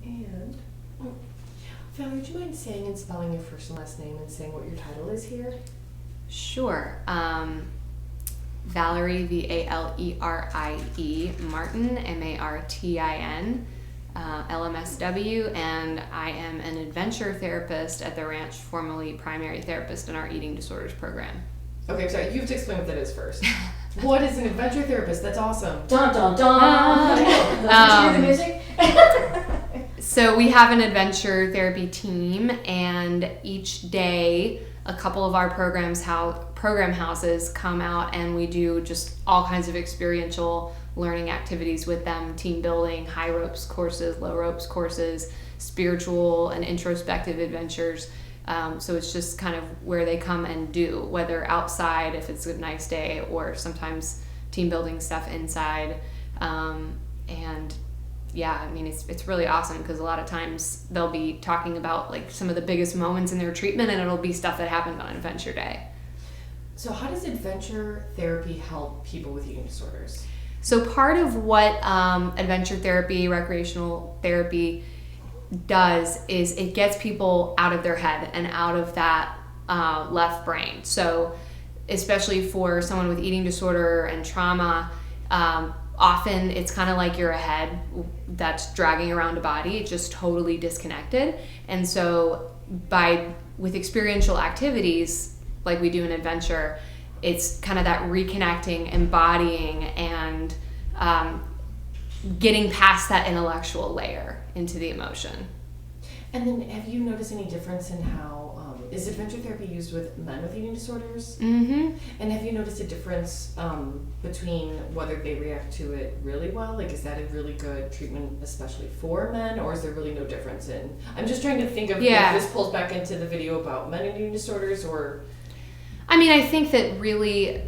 And Valerie, do you mind saying and spelling your first and last name and saying what your title is here? Sure. Valerie, Valerie, Martin, Martin, LMSW, and I am an adventure therapist at the ranch, formerly primary therapist in our eating disorders program. Okay, I'm sorry, you have to explain what that is first. What is an adventure therapist? That's awesome. Dun dun dun! Did you hear the music? So we have an adventure therapy team, and each day a couple of our program houses come out and we do just all kinds of experiential learning activities with them, team building, high ropes courses, low ropes courses, spiritual and introspective adventures. So it's just kind of where they come and do, whether outside if it's a nice day, or sometimes team building stuff inside. And yeah, I mean, it's really awesome because a lot of times they'll be talking about like some of the biggest moments in their treatment, and it'll be stuff that happened on Adventure Day. So how does adventure therapy help people with eating disorders? So part of what adventure therapy, recreational therapy does is it gets people out of their head and out of that left brain. So especially for someone with eating disorder and trauma, often it's kind of like you're a head that's dragging around a body, just totally disconnected. And so with experiential activities like we do in adventure, it's kind of that reconnecting, embodying, and getting past that intellectual layer into the emotion. And then have you noticed any difference in how, is adventure therapy used with men with eating disorders? Mm-hmm. And have you noticed a difference between whether they react to it really well? Like, is that a really good treatment, especially for men, or is there really no difference in? I'm just trying to think of if this pulls back into the video about men and eating disorders, or. I mean, I think that really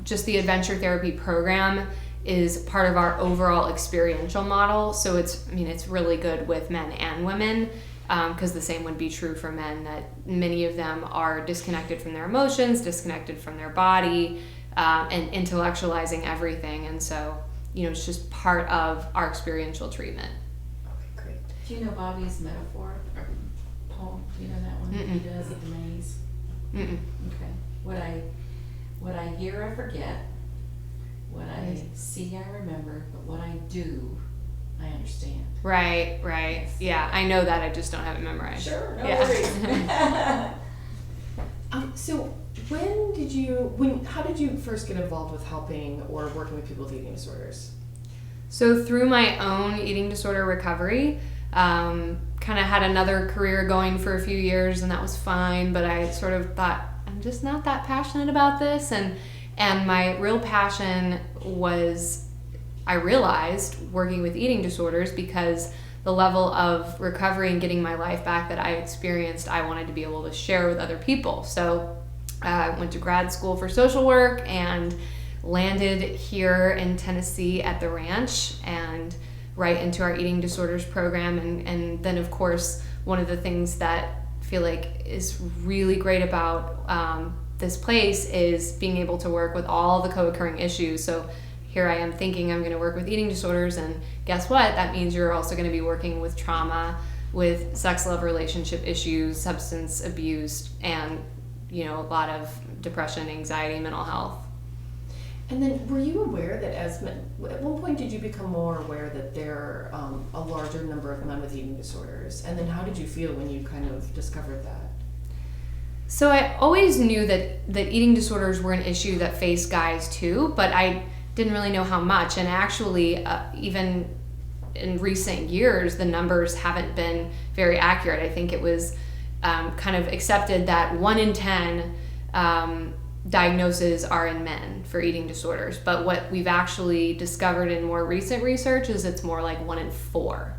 just the adventure therapy program is part of our overall experiential model. So it's really good with men and women, because the same would be true for men, that many of them are disconnected from their emotions, disconnected from their body, and intellectualizing everything. And so, it's just part of our experiential treatment. Okay, great. Do you know Bobby's metaphor or poem? Do you know that one? Mm-mm. He does at the maze. Mm-mm. Okay. What I hear, I forget. What I see, I remember. But what I do, I understand. Right. Yes. Yeah, I know that. I just don't have it memorized. Sure, no worries. So how did you first get involved with helping or working with people with eating disorders? So through my own eating disorder recovery, kind of had another career going for a few years, and that was fine, but I sort of thought, I'm just not that passionate about this, and my real passion was, I realized, working with eating disorders, because the level of recovery and getting my life back that I experienced, I wanted to be able to share with other people. So I went to grad school for social work and landed here in Tennessee at the ranch and right into our eating disorders program. And then, of course, one of the things that I feel like is really great about this place is being able to work with all the co-occurring issues. So here I am thinking I'm going to work with eating disorders, and guess what? That means you're also going to be working with trauma, with sex-love relationship issues, substance abuse, and a lot of depression, anxiety, mental health. And then were you aware that at one point did you become more aware that there are a larger number of men with eating disorders? And then how did you feel when you kind of discovered that? So I always knew that eating disorders were an issue that faced guys too, but I didn't really know how much. And actually, even in recent years, the numbers haven't been very accurate. I think it was kind of accepted that 1 in 10 diagnoses are in men for eating disorders. But what we've actually discovered in more recent research is it's more like 1 in 4.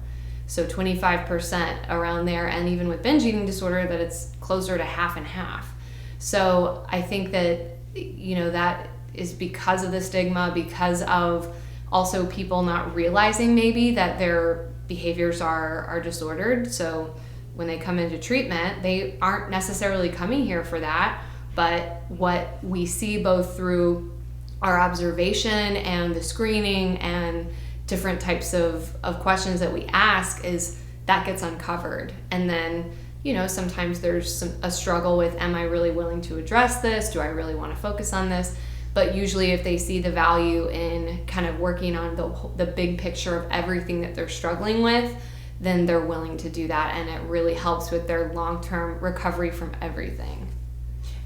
So 25% around there, and even with binge eating disorder, that it's closer to half and half. So I think that, that is because of the stigma, because of also people not realizing maybe that their behaviors are disordered. So when they come into treatment, they aren't necessarily coming here for that, but what we see both through our observation and the screening and different types of questions that we ask is that gets uncovered. And then, sometimes there's a struggle with, am I really willing to address this? Do I really want to focus on this? But usually if they see the value in kind of working on the big picture of everything that they're struggling with, then they're willing to do that, and it really helps with their long-term recovery from everything.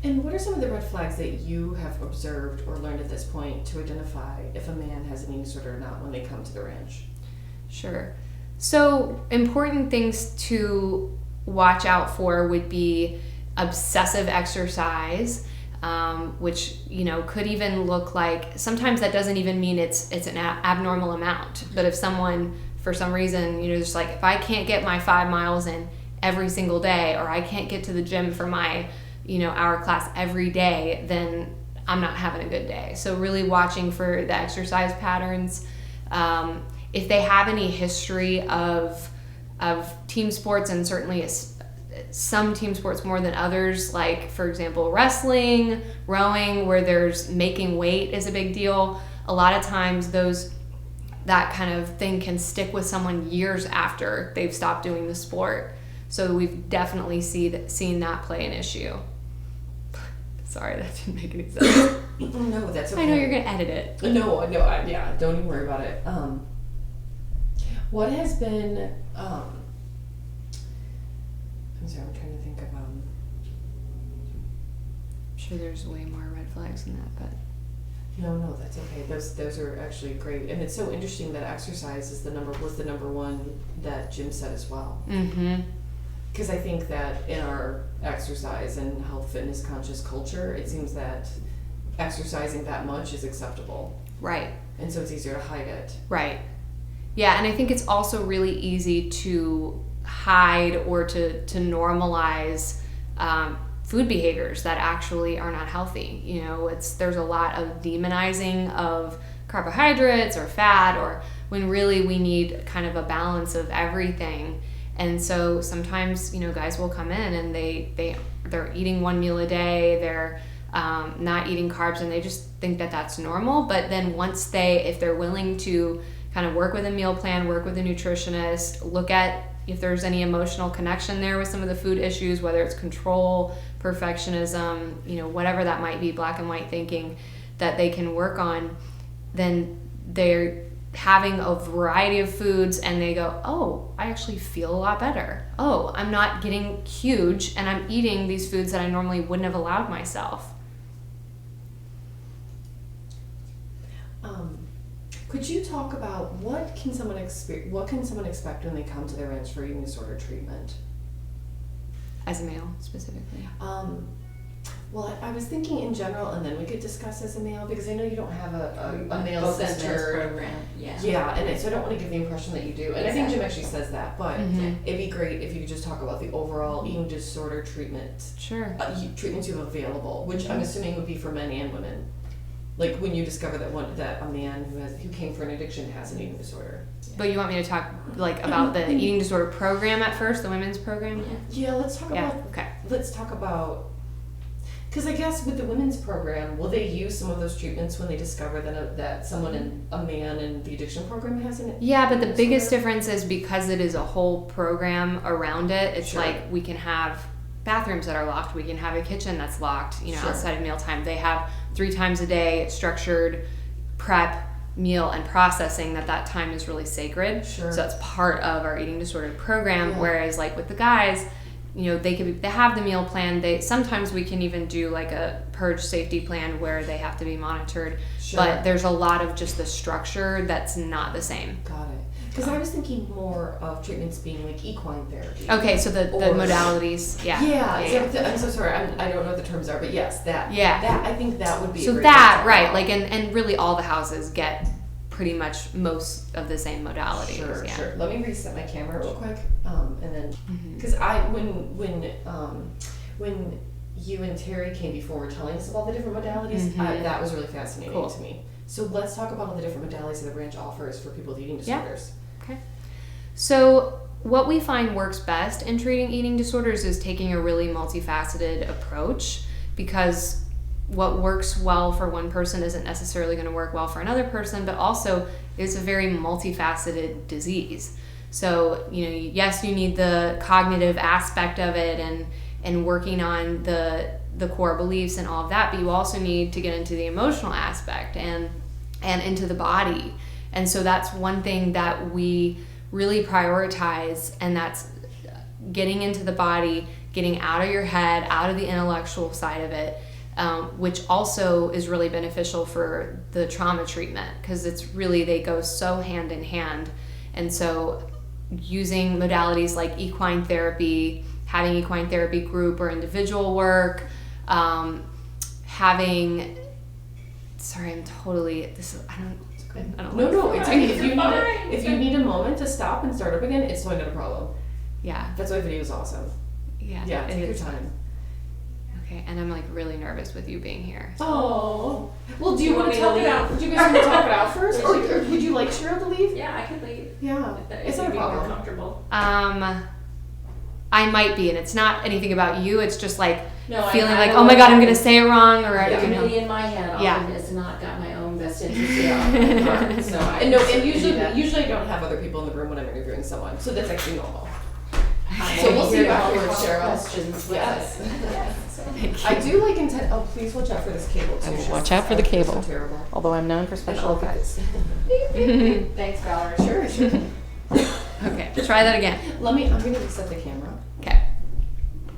And what are some of the red flags that you have observed or learned at this point to identify if a man has an eating disorder or not when they come to the ranch? Sure. So important things to watch out for would be obsessive exercise, which could even look like, sometimes that doesn't even mean it's an abnormal amount. But if someone, for some reason, just like, if I can't get my 5 miles in every single day, or I can't get to the gym for my hour class every day, then I'm not having a good day. So really watching for the exercise patterns. If they have any history of team sports, and certainly some team sports more than others, like for example wrestling, rowing, where there's making weight is a big deal. A lot of times that kind of thing can stick with someone years after they've stopped doing the sport. So we've definitely seen that play an issue. Sorry, that didn't make any sense. No, that's okay. I know you're gonna edit it. No, yeah, don't even worry about it. What has been, I'm sorry, I'm trying to think of, I'm sure there's way more red flags than that, but. No, that's okay. Those are actually great. And it's so interesting that exercise was the number one that Jim said as well. Mm-hmm. Because I think that in our exercise and health fitness conscious culture, it seems that exercising that much is acceptable. Right. And so it's easier to hide it. Right. Yeah, and I think it's also really easy to hide or to normalize food behaviors that actually are not healthy. There's a lot of demonizing of carbohydrates or fat, or when really we need kind of a balance of everything. And so sometimes, guys will come in and they're eating 1 meal a day, they're not eating carbs, and they just think that that's normal. But then if they're willing to kind of work with a meal plan, work with a nutritionist, look at if there's any emotional connection there with some of the food issues, whether it's control, perfectionism, whatever that might be, black and white thinking that they can work on, then they're having a variety of foods and they go, oh, I actually feel a lot better. Oh, I'm not getting huge and I'm eating these foods that I normally wouldn't have allowed myself. Could you talk about what can someone expect when they come to the ranch for eating disorder treatment? As a male, specifically? Well, I was thinking in general, and then we could discuss as a male, because I know you don't have a male sister program. Yeah, and so I don't want to give the impression that you do. And I think Jim actually says that, but it'd be great if you could just talk about the overall eating disorder treatment. Sure. Treatments you have available, which I'm assuming would be for men and women. Like when you discover that a man who came for an addiction has an eating disorder. But you want me to talk about the eating disorder program at first, the women's program? Yeah, let's talk about. Because I guess with the women's program, will they use some of those treatments when they discover that a man in the addiction program has an Yeah, but the biggest difference is because it is a whole program around it. It's like we can have bathrooms that are locked. We can have a kitchen that's locked, outside of mealtime. They have 3 times a day structured prep, meal, and processing that time is really sacred. Sure. So that's part of our eating disorder program. Whereas like with the guys, they have the meal plan. Sometimes we can even do like a purge safety plan where they have to be monitored. Sure. But there's a lot of just the structure that's not the same. Got it. Because I was thinking more of treatments being like equine therapy. Okay, so the modalities. Yeah. I'm so sorry. I don't know what the terms are, but yes, that. Yeah. That I think that would be. So that right, like and really all the houses get pretty much most of the same modalities. Sure. Let me reset my camera real quick, and then because when you and Terry came before were telling us about the different modalities, that was really fascinating to me. So let's talk about all the different modalities that the branch offers for people with eating disorders. Okay. So what we find works best in treating eating disorders is taking a really multifaceted approach, because what works well for one person isn't necessarily going to work well for another person, but also it's a very multifaceted disease. So, yes, you need the cognitive aspect of it and working on the core beliefs and all of that, but you also need to get into the emotional aspect and into the body. And so that's one thing that we really prioritize, and that's getting into the body, getting out of your head, out of the intellectual side of it, which also is really beneficial for the trauma treatment, because they go so hand in hand. And so using modalities like equine therapy, having equine therapy group or individual work, having, sorry, I'm totally, this is, I don't No, it's okay. If you need a moment to stop and start up again, it's totally not a problem. Yeah. That's why video is awesome. Yeah, take your time. Okay, and I'm like really nervous with you being here. Oh. Well, do you want to talk it out? Do you guys want to talk it out first? Or would you like Cheryl to leave? Yeah, I could leave. Yeah. It's not a problem. More comfortable. I might be, and it's not anything about you. It's just like feeling like, oh my God, I'm going to say it wrong, or really in my head. Often it's not got my own best interest at heart. So and usually I don't have other people in the room when I'm interviewing someone, so that's actually normal. So we'll see you afterwards, Cheryl. Questions. Yes. I do like intent. Oh, please watch out for this cable too. Watch out for the cable. So terrible. Although I'm known for special effects. Thanks, Valerie. Sure. Okay, try that again. I'm going to reset the camera. Okay.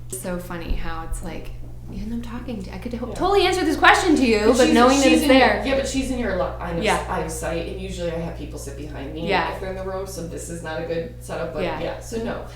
It's so funny how it's like, even though I'm talking to you, I could totally answer this question to you, but knowing that it's there. But she's in your line of sight, and usually I have people sit behind me if they're in the room, so this is not a good setup, but so no.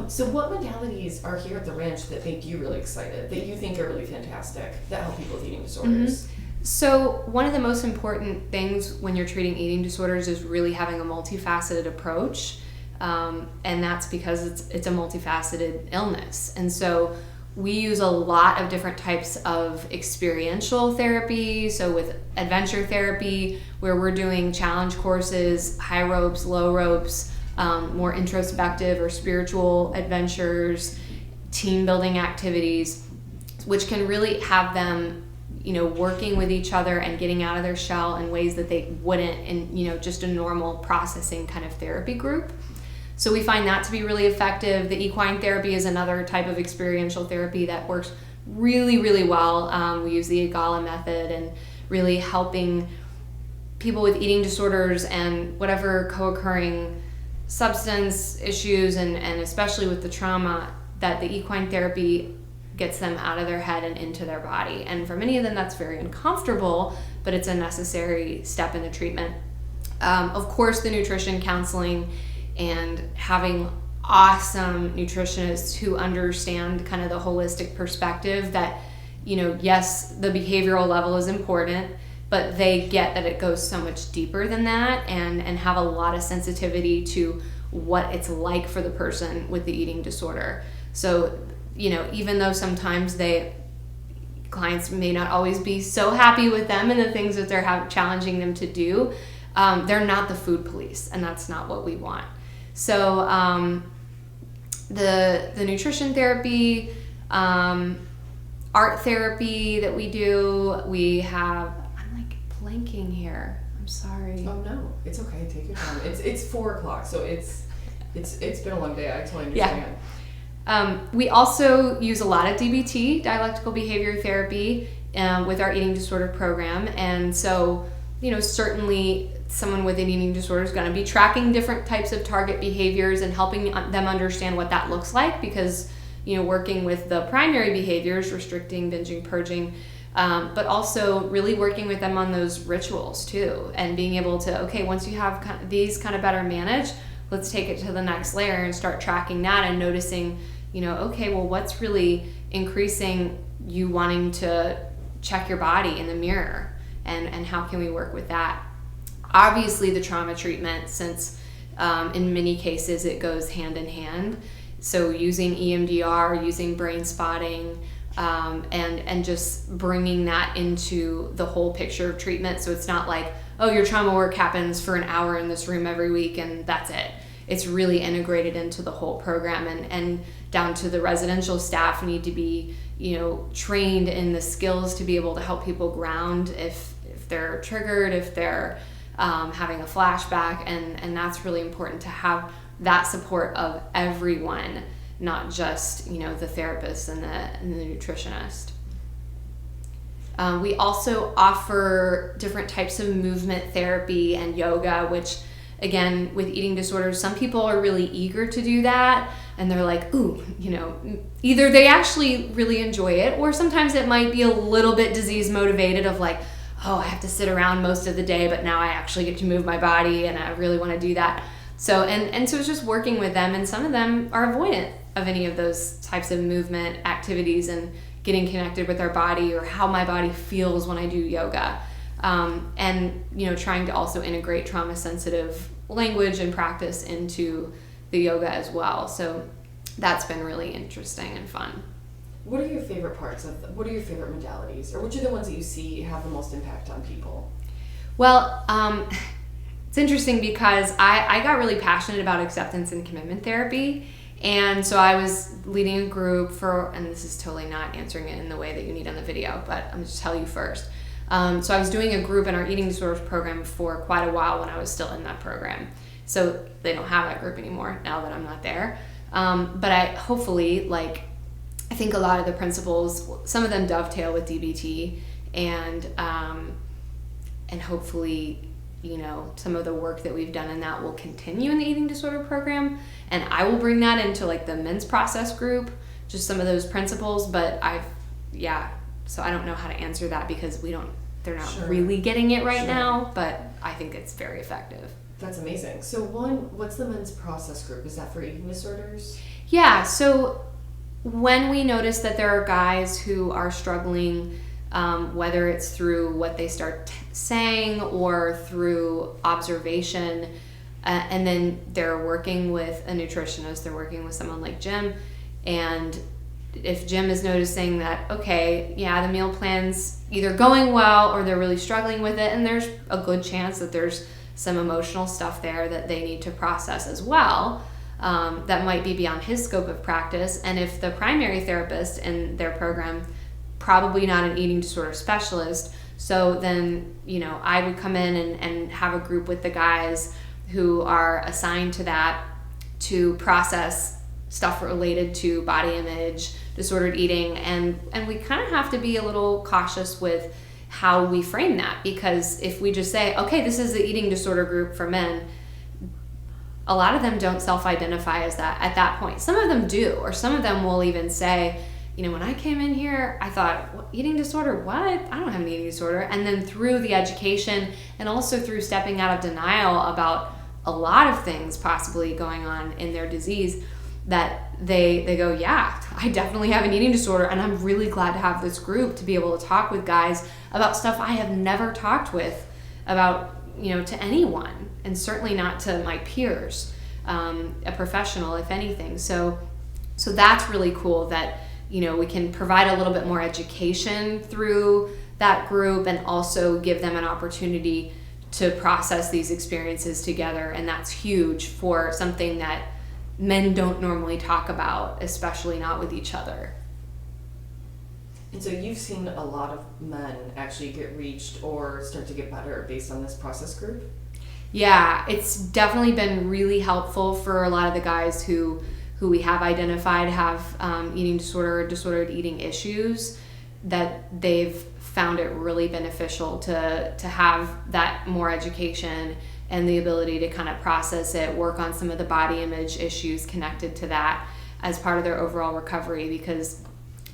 So what modalities are here at the ranch that make you really excited, that you think are really fantastic, that help people with eating disorders? Mm-hmm. So one of the most important things when you're treating eating disorders is really having a multifaceted approach. And that's because it's a multifaceted illness. And so we use a lot of different types of experiential therapy. So with adventure therapy, where we're doing challenge courses, high ropes, low ropes, more introspective or spiritual adventures, team building activities, which can really have them, working with each other and getting out of their shell in ways that they wouldn't in, just a normal processing kind of therapy group. So we find that to be really effective. The equine therapy is another type of experiential therapy that works really, really well. We use the Agala method and really helping people with eating disorders and whatever co-occurring substance issues and especially with the trauma, that the equine therapy gets them out of their head and into their body. And for many of them, that's very uncomfortable, but it's a necessary step in the treatment. Of course, the nutrition counseling and having awesome nutritionists who understand kind of the holistic perspective that, yes, the behavioral level is important, but they get that it goes so much deeper than that and have a lot of sensitivity to what it's like for the person with the eating disorder. So, even though sometimes clients may not always be so happy with them and the things that they're challenging them to do, they're not the food police, and that's not what we want. So the nutrition therapy, art therapy that we do, we have, I'm like blanking here. I'm sorry. Oh no, it's okay. Take your time. It's 4:00, so it's been a long day. I totally understand. Yeah. We also use a lot of DBT, dialectical behavior therapy, with our eating disorder program, and so certainly someone with an eating disorder is going to be tracking different types of target behaviors and helping them understand what that looks like, because working with the primary behaviors, restricting, binging, purging, but also really working with them on those rituals too, and being able to, once you have these kind of better managed, let's take it to the next layer and start tracking that and noticing, what's really increasing you wanting to check your body in the mirror, and how can we work with that? Obviously the trauma treatment, since in many cases it goes hand in hand. So using EMDR, using brain spotting, and just bringing that into the whole picture of treatment. So it's not like, your trauma work happens for an hour in this room every week and that's it. It's really integrated into the whole program, and down to the residential staff need to be, trained in the skills to be able to help people ground if they're triggered, if they're having a flashback, and that's really important to have that support of everyone, not just, you know, the therapist and the nutritionist. We also offer different types of movement therapy and yoga, which, again, with eating disorders, some people are really eager to do that, and they're like, ooh, you know, either they actually really enjoy it, or sometimes it might be a little bit disease motivated of like, oh, I have to sit around most of the day, but now I actually get to move my body and I really want to do that. So, and so it's just working with them, and some of them are avoidant of any of those types of movement activities and getting connected with our body or how my body feels when I do yoga. And, you know, trying to also integrate trauma sensitive language and practice into the yoga as well. So that's been really interesting and fun. What are your favorite parts of what are your favorite modalities, or which are the ones that you see have the most impact on people? Well, it's interesting because I got really passionate about acceptance and commitment therapy. And so I was leading a group for, and this is totally not answering it in the way that you need on the video, but I'm just tell you first. So I was doing a group in our eating disorders program for quite a while when I was still in that program. So they don't have that group anymore now that I'm not there. But I think a lot of the principles, some of them dovetail with DBT, and hopefully, you know, some of the work that we've done in that will continue in the eating disorder program, and I will bring that into like the men's process group, just some of those principles. But so I don't know how to answer that because they're not really getting it right now, but I think it's very effective. That's amazing. So what's the men's process group? Is that for eating disorders? Yeah, so when we notice that there are guys who are struggling, whether it's through what they start saying or through observation, and then they're working with a nutritionist, they're working with someone like Jim, and if Jim is noticing that, okay, yeah, the meal plan's either going well or they're really struggling with it, and there's a good chance that there's some emotional stuff there that they need to process as well, that might be beyond his scope of practice. And if the primary therapist in their program, probably not an eating disorder specialist, so then, you know, I would come in and have a group with the guys who are assigned to that to process stuff related to body image, disordered eating, and we kind of have to be a little cautious with how we frame that, because if we just say, okay, this is the eating disorder group for men, a lot of them don't self-identify as that at that point. Some of them do, or some of them will even say, you know, when I came in here, I thought, eating disorder, what? I don't have an eating disorder. And then through the education and also through stepping out of denial about a lot of things possibly going on in their disease, that they go, yeah, I definitely have an eating disorder, and I'm really glad to have this group to be able to talk with guys about stuff I have never talked with about, you know, to anyone, and certainly not to my peers, a professional, if anything. So that's really cool that, you know, we can provide a little bit more education through that group and also give them an opportunity to process these experiences together, and that's huge for something that men don't normally talk about, especially not with each other. And so you've seen a lot of men actually get reached or start to get better based on this process group? Yeah, it's definitely been really helpful for a lot of the guys who we have identified have eating disorder or disordered eating issues, that they've found it really beneficial to have that more education and the ability to kind of process it, work on some of the body image issues connected to that as part of their overall recovery, because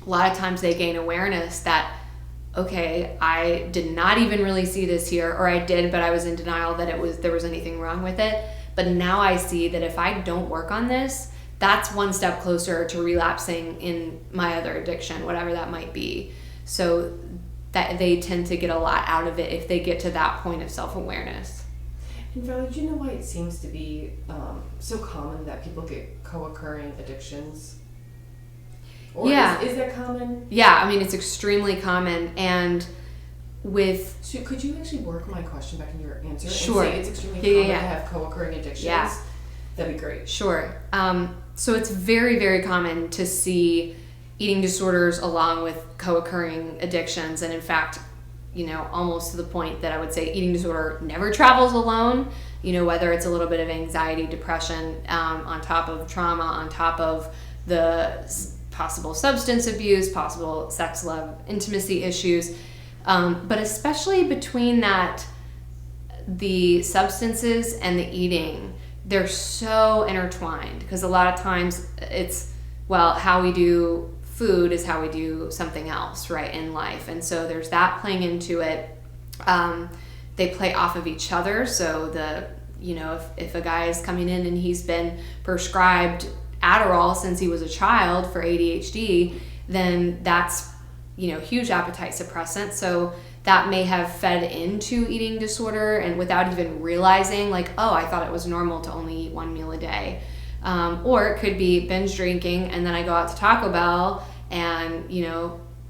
a lot of times they gain awareness that, okay, I did not even really see this here, or I did, but I was in denial that there was anything wrong with it. But now I see that if I don't work on this, that's one step closer to relapsing in my other addiction, whatever that might be. So that they tend to get a lot out of it if they get to that point of self-awareness. And Valerie, do you know why it seems to be so common that people get co-occurring addictions? Or yeah. Is that common? Yeah, I mean, it's extremely common. And So could you actually work my question back in your answer? Sure. And say it's extremely common to have co-occurring addictions? Yeah. That'd be great. Sure. So it's very, very common to see eating disorders along with co-occurring addictions. And in fact, almost to the point that I would say eating disorder never travels alone, whether it's a little bit of anxiety, depression, on top of trauma, on top of the possible substance abuse, possible sex, love, intimacy issues, but especially between the substances and the eating, they're so intertwined, because a lot of times it's, how we do food is how we do something else, right, in life. And so there's that playing into it. They play off of each other. So if a guy is coming in and he's been prescribed Adderall since he was a child for ADHD, then that's, huge appetite suppressant. So that may have fed into eating disorder, and without even realizing, like, oh, I thought it was normal to only eat one meal a day. Or it could be binge drinking, and then I go out to Taco Bell and,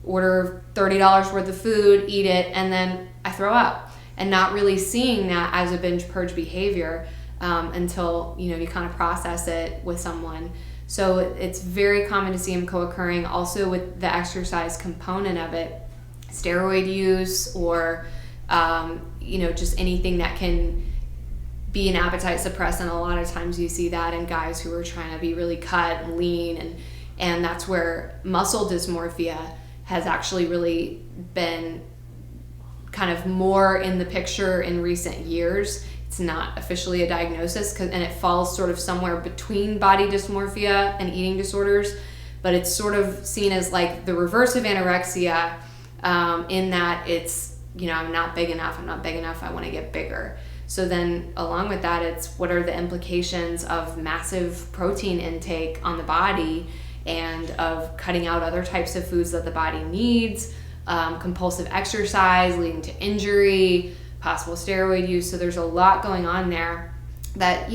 order $30 worth of food, eat it, and then I throw up, and not really seeing that as a binge purge behavior until, you kind of process it with someone. So it's very common to see them co-occurring also with the exercise component of it, steroid use, or, just anything that can be an appetite suppressant. A lot of times you see that in guys who are trying to be really cut and lean, and that's where muscle dysmorphia has actually really been kind of more in the picture in recent years. It's not officially a diagnosis, and it falls sort of somewhere between body dysmorphia and eating disorders, but it's sort of seen as like the reverse of anorexia, in that it's, I'm not big enough, I want to get bigger. So then along with that, it's what are the implications of massive protein intake on the body, and of cutting out other types of foods that the body needs, compulsive exercise leading to injury, possible steroid use. So there's a lot going on there that,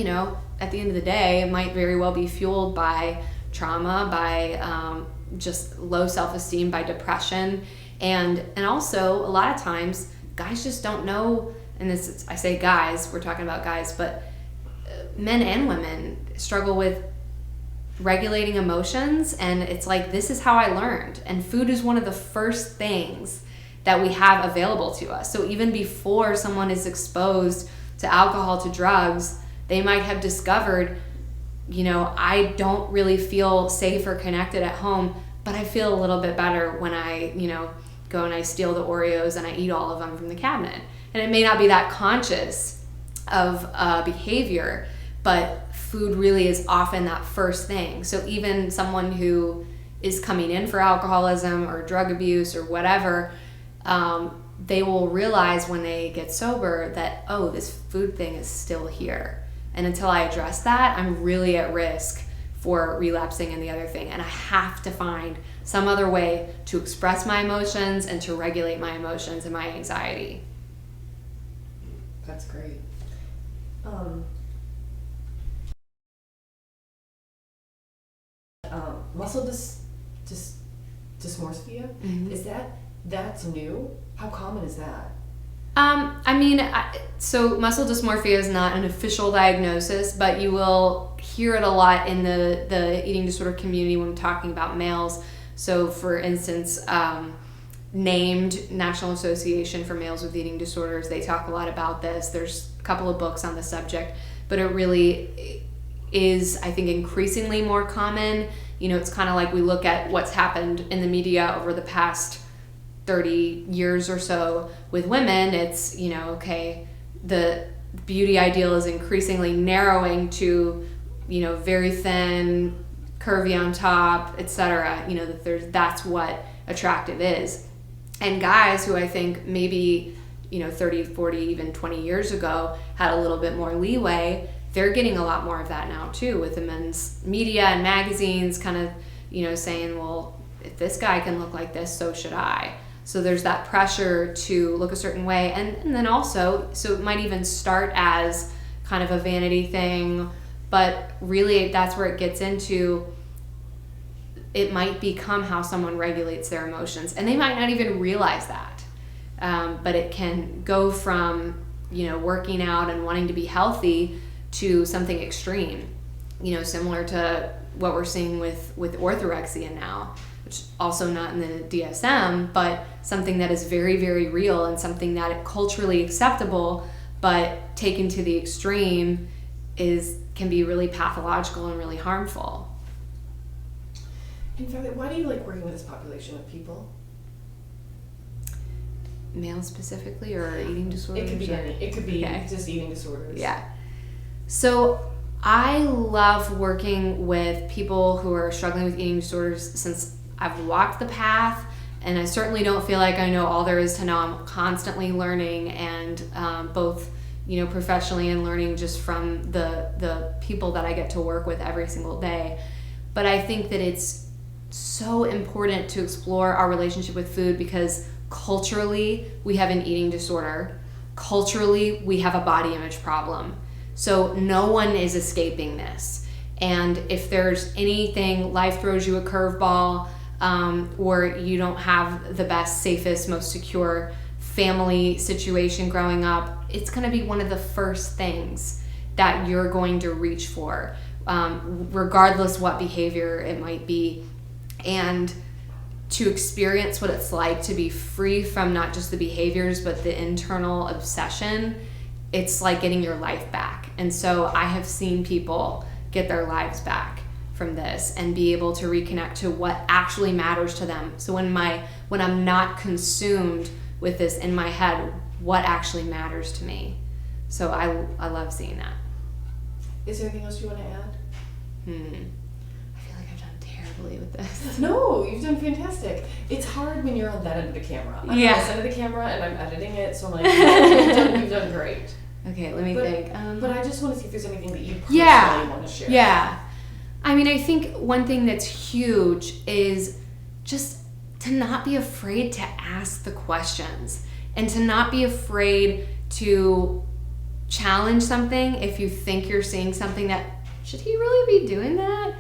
at the end of the day, it might very well be fueled by trauma, by just low self-esteem, by depression. And also a lot of times guys just don't know, and this, I say guys, we're talking about guys, but men and women struggle with regulating emotions, and it's like, this is how I learned. And food is one of the first things that we have available to us. So even before someone is exposed to alcohol, to drugs, they might have discovered, I don't really feel safe or connected at home, but I feel a little bit better when I, go and I steal the Oreos and I eat all of them from the cabinet. And it may not be that conscious of behavior, but food really is often that first thing. So even someone who is coming in for alcoholism or drug abuse or whatever, they will realize when they get sober that, oh, this food thing is still here. And until I address that, I'm really at risk for relapsing in the other thing. And I have to find some other way to express my emotions and to regulate my emotions and my anxiety. That's great. Muscle dysmorphia, Mm-hmm. is that's new? How common is that? So muscle dysmorphia is not an official diagnosis, but you will hear it a lot in the eating disorder community when talking about males. So for instance, named National Association for Males with Eating Disorders, they talk a lot about this. There's a couple of books on the subject, but it really is, I think, increasingly more common. It's kind of like we look at what's happened in the media over the past 30 years or so with women. It's, okay, the beauty ideal is increasingly narrowing to, very thin, curvy on top, etc. That's what attractive is. And guys who I think maybe, 30, 40, even 20 years ago had a little bit more leeway, they're getting a lot more of that now too, with the men's media and magazines kind of, saying, well, if this guy can look like this, so should I. So there's that pressure to look a certain way. And then also, so it might even start as kind of a vanity thing, but really that's where it gets into, it might become how someone regulates their emotions. And they might not even realize that. But it can go from, working out and wanting to be healthy to something extreme, similar to what we're seeing with orthorexia now, also not in the DSM, but something that is very, very real and something that is culturally acceptable, but taken to the extreme can be really pathological and really harmful. In fact, why do you like working with this population of people? Males specifically, or eating disorders? It could be any. It could be just eating disorders. Yeah. So I love working with people who are struggling with eating disorders since I've walked the path, and I certainly don't feel like I know all there is to know. I'm constantly learning, and both professionally and learning just from the people that I get to work with every single day. But I think that it's so important to explore our relationship with food, because culturally we have an eating disorder. Culturally we have a body image problem. So no one is escaping this. And if there's anything, life throws you a curveball, or you don't have the best, safest, most secure family situation growing up, it's going to be one of the first things that you're going to reach for, regardless what behavior it might be. And to experience what it's like to be free from not just the behaviors, but the internal obsession, it's like getting your life back. And so I have seen people get their lives back from this and be able to reconnect to what actually matters to them. So when I'm not consumed with this in my head, what actually matters to me. So I love seeing that. Is there anything else you want to add? I feel like I've done terribly with this. No, you've done fantastic. It's hard when you're on that end of the camera. I'm on this end of the camera and I'm editing it, so I'm like, you've done great. Okay, let me think. But I just want to see if there's anything that you personally want to share. Yeah. I mean, I think one thing that's huge is just to not be afraid to ask the questions, and to not be afraid to challenge something if you think you're seeing something that, should he really be doing that?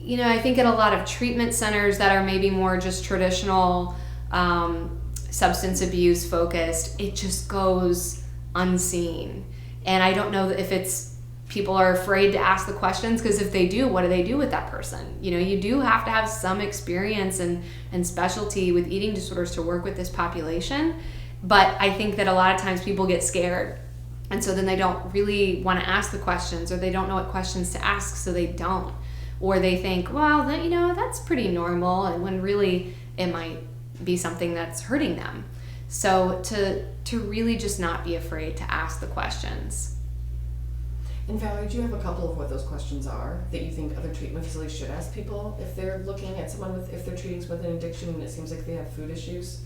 I think at a lot of treatment centers that are maybe more just traditional substance abuse focused, it just goes unseen. And I don't know if it's people are afraid to ask the questions, because if they do, what do they do with that person? You do have to have some experience and specialty with eating disorders to work with this population. But I think that a lot of times people get scared, and so then they don't really want to ask the questions, or they don't know what questions to ask, so they don't. Or they think, well, that's pretty normal, and when really it might be something that's hurting them. So to really just not be afraid to ask the questions. And Valerie, do you have a couple of what those questions are that you think other treatment facilities should ask people if they're looking at someone if they're treating with an addiction and it seems like they have food issues?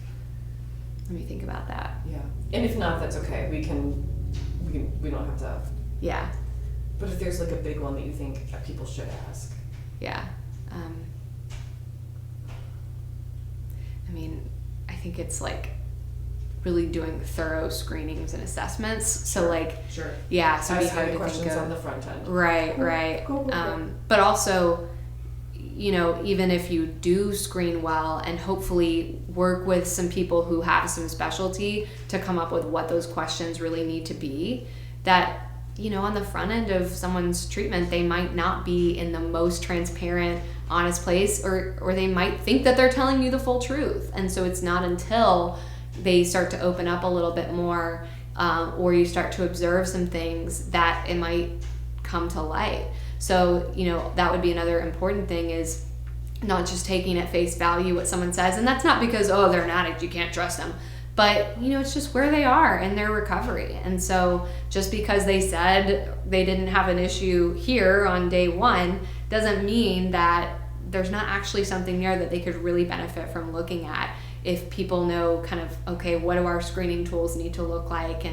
Let me think about that. Yeah. And if not, that's okay. We don't have to. Yeah. But if there's like a big one that you think that people should ask. Yeah. I mean, I think it's like really doing thorough screenings and assessments. So Sure. Yeah, so asking be hard to questions think of on the front end. Right. Cool. But also, even if you do screen well and hopefully work with some people who have some specialty to come up with what those questions really need to be, that on the front end of someone's treatment, they might not be in the most transparent, honest place, or they might think that they're telling you the full truth. And so it's not until they start to open up a little bit more, or you start to observe some things, that it might come to light. So, that would be another important thing, is not just taking at face value what someone says. And that's not because, they're an addict, you can't trust them. But, it's just where they are in their recovery. And so just because they said they didn't have an issue here on day one doesn't mean that there's not actually something there that they could really benefit from looking at, if people know kind of, okay, what do our screening tools need to look like?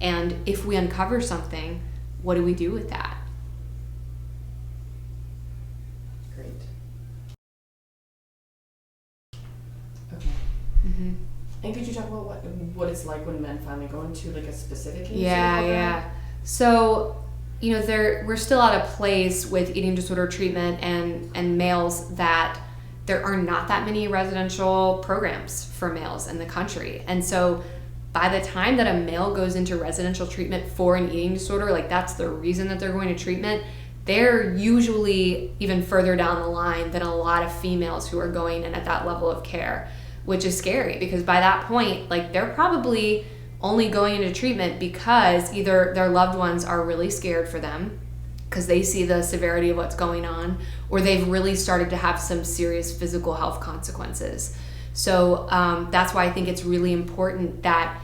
And if we uncover something, what do we do with that? Great. Okay. Mm-hmm. And could you talk about what it's like when men finally go into like a specific age? Yeah. So, we're still at a place with eating disorder treatment and males that there are not that many residential programs for males in the country. And so by the time that a male goes into residential treatment for an eating disorder, that's the reason that they're going to treatment, they're usually even further down the line than a lot of females who are going in at that level of care, which is scary because by that point, like, they're probably only going into treatment because either their loved ones are really scared for them because they see the severity of what's going on, or they've really started to have some serious physical health consequences. So that's why I think it's really important that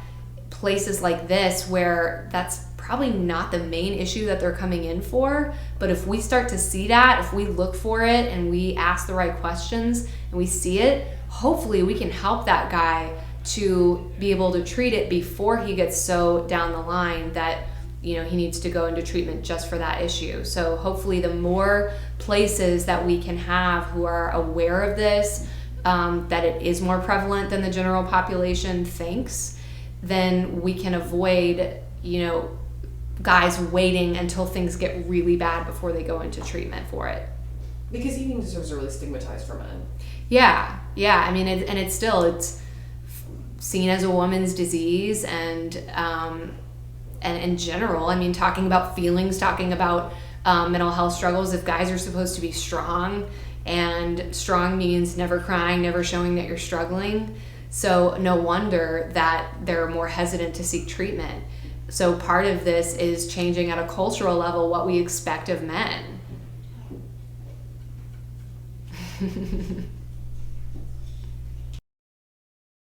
places like this, where that's probably not the main issue that they're coming in for, but if we start to see that, if we look for it and we ask the right questions and we see it, hopefully we can help that guy to be able to treat it before he gets so down the line that, you know, he needs to go into treatment just for that issue. So hopefully the more places that we can have who are aware of this, that it is more prevalent than the general population thinks, then we can avoid, you know, guys waiting until things get really bad before they go into treatment for it. Because eating disorders are really stigmatized for men. Yeah. I mean, it's seen as a woman's disease, and in general, I mean, talking about feelings, talking about mental health struggles, if guys are supposed to be strong, and strong means never crying, never showing that you're struggling, so no wonder that they're more hesitant to seek treatment. So part of this is changing at a cultural level what we expect of men.